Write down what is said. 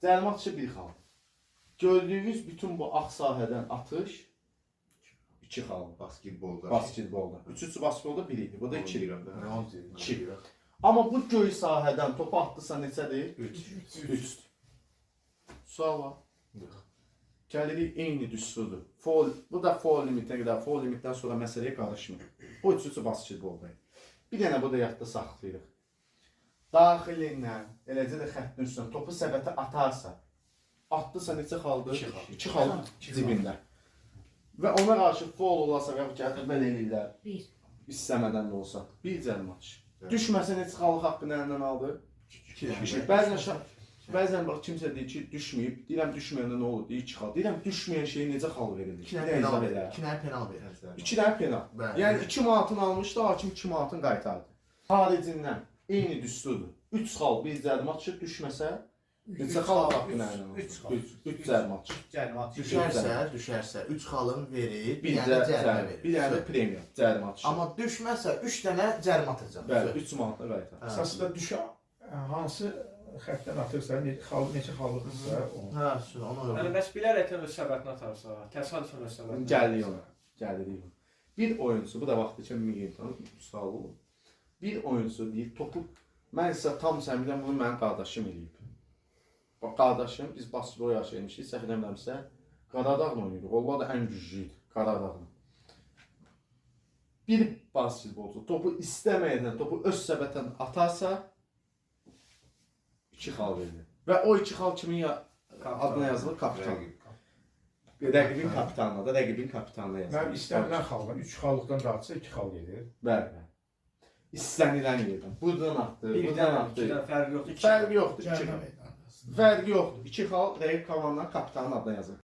Cərimə atışı bir xal. Gördüyünüz bütün bu ağ sahədən atış 2 xal. Basketbolda. Üçüncü basketbolda 1 idi. Bu da 2. 2. Amma bu göy sahədən topu atdısa neçədir? 3. Sual var. Gəlirik eyni düsturdur. Bu da foul limitə qədər. Foul limitdən sonra məsələyə qarışmır. Bu üçüncü basketboldayım. Bir dənə bu da yadda saxlayırıq. Daxilindən, eləcə də xəttin üstündən topu səbətə atarsa, atdısa neçə xaldır? 2 xal cibində. Və ona qarşı foul olarsa və gətir belə eləyirlər. 1. İstəmədən də olsa. 1 cərimə atışı. Düşməsə neçə xallıq haqqını əlindən aldı? 2. Bəzən bax kimsə deyir ki, düşməyib. Deyirəm düşməyəndə nə olur? Deyir 2 xal. Deyirəm düşməyən şeyə necə xal verilir? 2 dənə penal verir. 2 dənə penal. Yəni 2 manatını almışdı, hakim 2 manatını qaytardı. Haricindən eyni düsturdur. 3 xal bir cərimə atışı düşməsə neçə xal haqqını əlindən alır? 3 cərimə atışı. Düşərsə 3 xalın verir, bir Bir dənə cərimə verir. dənə premium cərimə atışı. Amma düşməsə 3 dənə cərimə atacaq. Bəli, 3 manatla qaytar. Əsasında düşən hansı xəttdən atırsa, neçə xallıqdırsa o. Hə, onu Yəni öyrən. bəs bilərəkdən öz səbətinə atarsa, təsadüfən öz səbətinə. Gəlirik ona. Gəlirik ona. Bir oyunçu, bu da vaxt üçün Miguel sual olur. Bir oyunçu deyir, topu mən isə tam səmirəm, bunu mənim qardaşım eləyib. Bax, qardaşım, biz basketbol yaşaymışıq, səhv eləmirəmsə, Qaradağla oynayırıq. Onlar da ən güclüydür, Qaradağla. Bir basketbolcu topu istəməyədən, topu öz səbətən atarsa, 2 xal verilir. Və o 2 xal kimin adına yazılır? Kapitan. Rəqibin kapitanına da, rəqibin kapitanına yazılır. Mənim istənilən xaldan 3 xallıqdan da atsa 2 xal gedir. Bəli. İstənilən yerdən. Buradan atdı, Bir buradan dənə, atdı. 2 dənə fərqi yoxdur. Fərqi yoxdur. 2 Cərimə xal. meydanı. Fərqi yoxdur. 2 xal rəqib komandanın kapitanının adına yazılır.